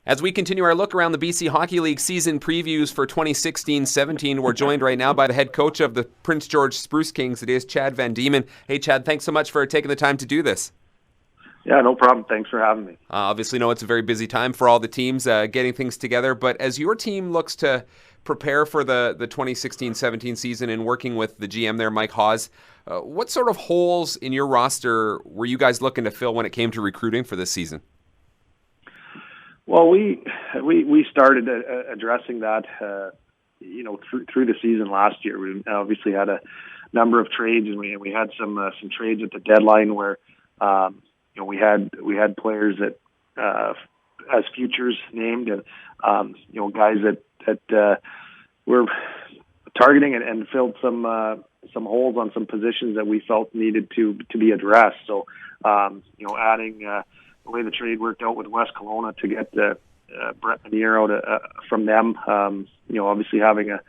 As we continue our look around the BC Hockey League season previews for 2016-17, we're joined right now by the head coach of the Prince George Spruce Kings. It is Chad Van Diemen. Hey, Chad, thanks so much for taking the time to do this. Yeah, no problem. Thanks for having me. Obviously, know it's a very busy time for all the teams getting things together, but as your team looks to prepare for the 2016-17 season and working with the GM there, Mike Hawes, what sort of holes in your roster were you guys looking to fill when it came to recruiting for this season? Well, we started addressing that, through the season last year. We obviously had a number of trades, and we had some trades at the deadline where, we had players that as futures named, and guys that were targeting and filled some holes on some positions that we felt needed to be addressed. So, adding. The way the trade worked out with West Kelowna to get Brett Maniero from them, obviously having a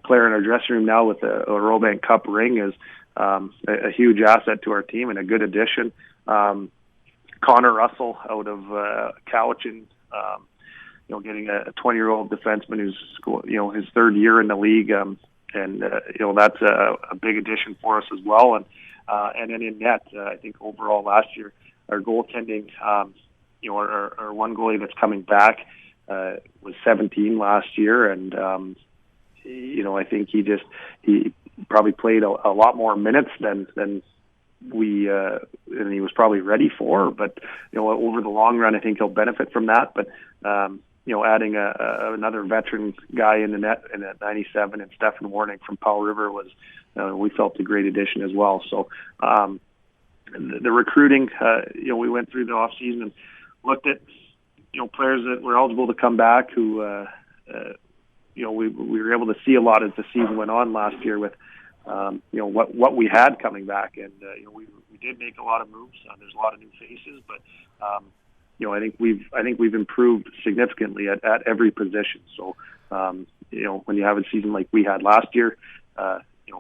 player in our dressing room now with a Robank Cup ring is a huge asset to our team and a good addition. Connor Russell out of Cowichan, getting a 20-year-old defenseman who's his third year in the league, that's a big addition for us as well. And then in net, I think overall last year, our goaltending, our one goalie that's coming back was 17 last year, and I think he probably played a lot more minutes than and he was probably ready for. But over the long run, I think he'll benefit from that. But adding another veteran guy in the net and at 97 and Stefan Warnick from Powell River was we felt a great addition as well. So. The recruiting, we went through the off season and looked at, players that were eligible to come back who, we were able to see a lot as the season went on last year with, what we had coming back. And, we did make a lot of moves. There's a lot of new faces, but, I think we've improved significantly at every position. So, when you have a season like we had last year,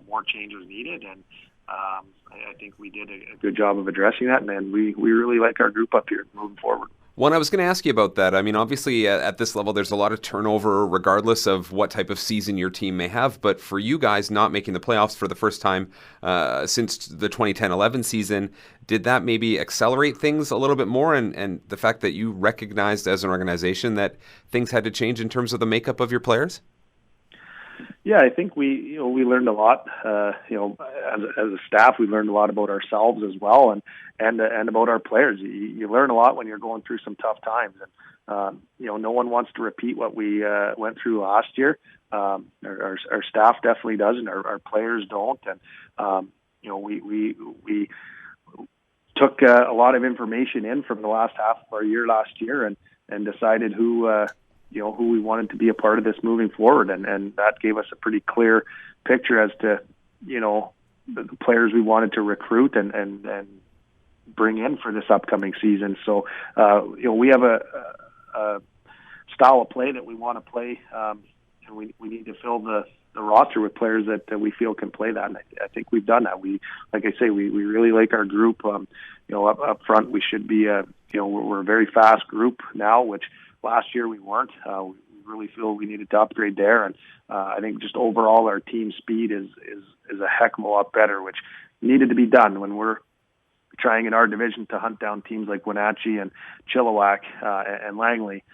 more change was needed, and, I think we did a good job of addressing that, and we really like our group up here moving forward. Well, I was going to ask you about that. I mean, obviously at this level, there's a lot of turnover regardless of what type of season your team may have. But for you guys not making the playoffs for the first time since the 2010-11 season, did that maybe accelerate things a little bit more? And the fact that you recognized as an organization that things had to change in terms of the makeup of your players? Yeah, I think we learned a lot. As a staff, we learned a lot about ourselves as well, and about our players. You learn a lot when you're going through some tough times, and no one wants to repeat what we went through last year. Our staff definitely doesn't. Our players don't, and we took a lot of information in from the last half of our year last year, and decided who we wanted to be a part of this moving forward. And that gave us a pretty clear picture as to, the players we wanted to recruit and bring in for this upcoming season. So, we have a style of play that we want to play, and we need to fill the roster with players that we feel can play that. And I think we've done that. Like I say, we really like our group. Up front, we should be we're a very fast group now, which last year we weren't. We really feel we needed to upgrade there, and I think just overall our team speed is a heck of a lot better, which needed to be done when we're trying in our division to hunt down teams like Wenatchee and Chilliwack and Langley.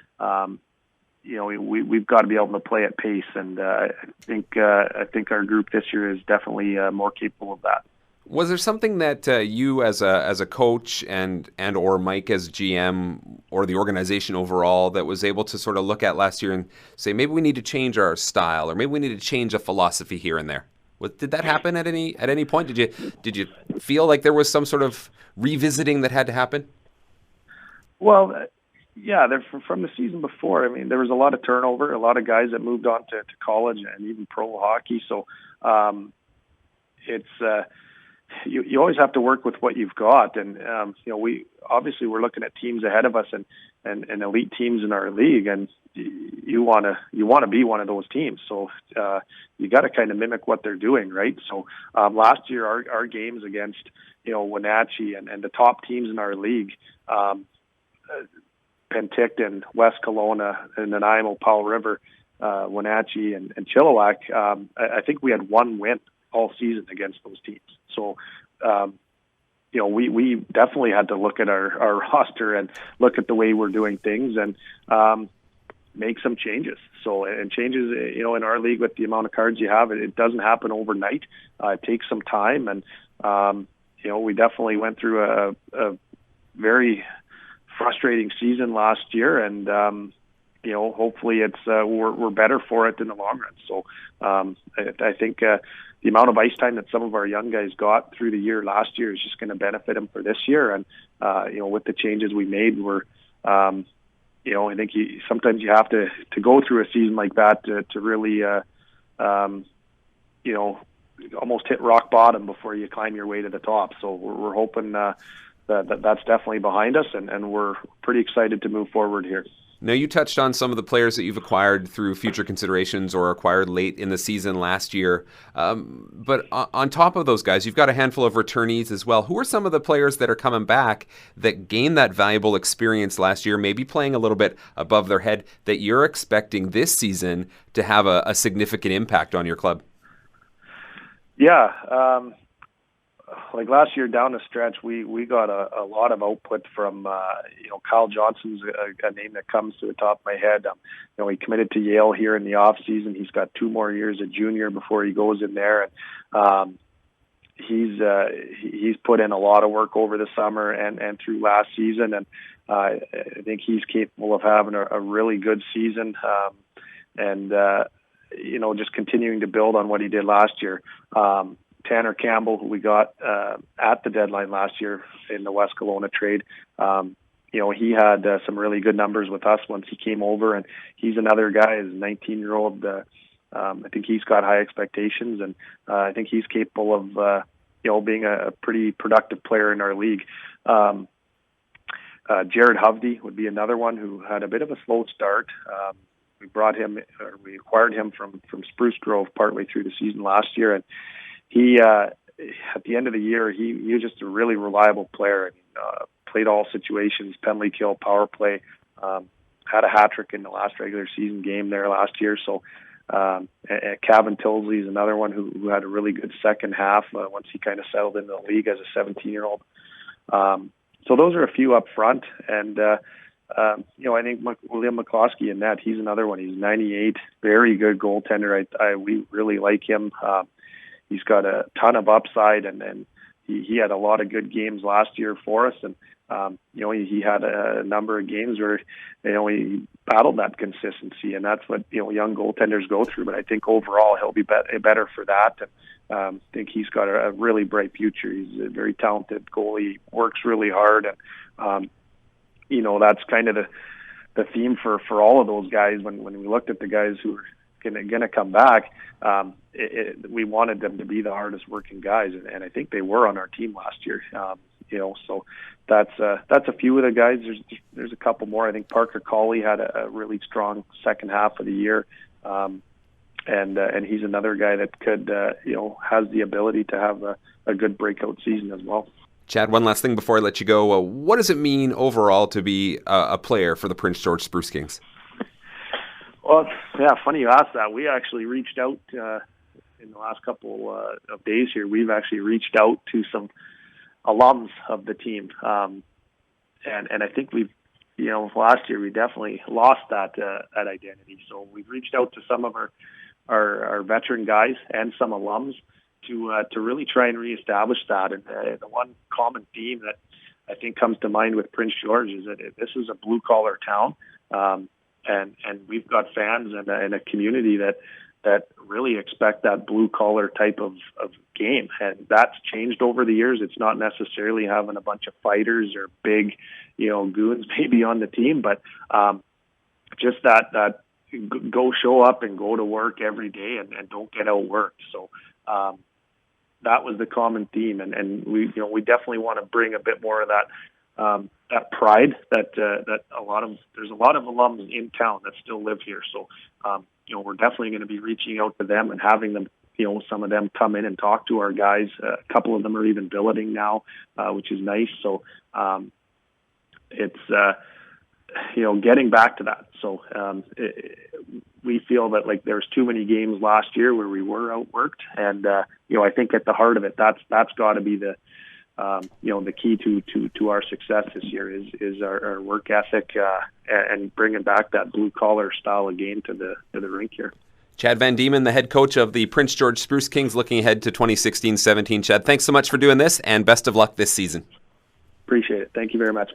We've got to be able to play at pace, and I think our group this year is definitely more capable of that. Was there something that you as a coach and or Mike as GM or the organization overall that was able to sort of look at last year and say, maybe we need to change our style, or maybe we need to change a philosophy here and there? Did that happen at any point? Did you feel like there was some sort of revisiting that had to happen? Well, yeah, from the season before, I mean, there was a lot of turnover, a lot of guys that moved on to college and even pro hockey. So it's you always have to work with what you've got, and we're looking at teams ahead of us and elite teams in our league, and you want to be one of those teams. So you got to kind of mimic what they're doing, right? So last year our games against Wenatchee and the top teams in our league, Penticton, West Kelowna, and Nanaimo, Powell River, Wenatchee, and Chilliwack, I think we had one win all season against those teams. So, we definitely had to look at our roster and look at the way we're doing things and make some changes. So, and changes, in our league with the amount of cards you have, it doesn't happen overnight. It takes some time, and we definitely went through a very frustrating season last year, and hopefully it's we're better for it in the long run. So I think the amount of ice time that some of our young guys got through the year last year is just going to benefit them for this year. And with the changes we made, I think sometimes you have to go through a season like that to really almost hit rock bottom before you climb your way to the top. So we're hoping that's definitely behind us, and we're pretty excited to move forward here. Now, you touched on some of the players that you've acquired through future considerations or acquired late in the season last year. But on top of those guys, you've got a handful of returnees as well. Who are some of the players that are coming back that gained that valuable experience last year, maybe playing a little bit above their head, that you're expecting this season to have a significant impact on your club? Yeah. Like last year down the stretch, we got a lot of output from, Kyle Johnson's a name that comes to the top of my head. He committed to Yale here in the off season. He's got 2 more years at junior before he goes in there. And he's put in a lot of work over the summer and through last season. And I think he's capable of having a really good season. Just continuing to build on what he did last year. Tanner Campbell, who we got at the deadline last year in the West Kelowna trade, he had some really good numbers with us once he came over, and he's another guy, is a 19-year-old. I think he's got high expectations, and I think he's capable of being a pretty productive player in our league. Jared Hovde would be another one who had a bit of a slow start. We acquired him from Spruce Grove partway through the season last year, and he, at the end of the year, he was just a really reliable player. Played all situations, penalty kill, power play, had a hat trick in the last regular season game there last year. So Kevin Tilsley is another one who had a really good second half once he kind of settled into the league as a 17-year-old. So those are a few up front. And, I think William McCloskey in net, he's another one. He's 98, very good goaltender. We really like him. He's got a ton of upside, and he had a lot of good games last year for us. And, he had a number of games where, he battled that consistency, and that's what, young goaltenders go through. But I think overall he'll be better for that. And I think he's got a really bright future. He's a very talented goalie, works really hard. And, that's kind of the theme for all of those guys. When we looked at the guys who were going to come back, we wanted them to be the hardest working guys, and I think they were on our team last year. So that's a few of the guys. There's a couple more. I think Parker Colley had a really strong second half of the year, and he's another guy that could has the ability to have a good breakout season as well. Chad, one last thing before I let you go. What does it mean overall to be a player for the Prince George Spruce Kings? Well, yeah, funny you asked that. We actually reached out in the last couple of days here. We've actually reached out to some alums of the team, and I think we've, last year we definitely lost that identity. So we've reached out to some of our veteran guys and some alums to really try and reestablish that. And the one common theme that I think comes to mind with Prince George is that this is a blue collar town. And we've got fans and a community that really expect that blue collar type of game. And that's changed over the years. It's not necessarily having a bunch of fighters or big, goons maybe on the team, but just that go show up and go to work every day and don't get outworked. So that was the common theme. And we definitely want to bring a bit more of that pride that there's a lot of alums in town that still live here. So, we're definitely going to be reaching out to them and having them, some of them come in and talk to our guys. A couple of them are even billeting now, which is nice. So, it's getting back to that. So we feel that like there's too many games last year where we were outworked, and I think at the heart of it, that's got to be the the key to our success this year is our work ethic and bringing back that blue collar style of game to the rink here. Chad Van Diemen, the head coach of the Prince George Spruce Kings, looking ahead to 2016-17. Chad, thanks so much for doing this, and best of luck this season. Appreciate it. Thank you very much.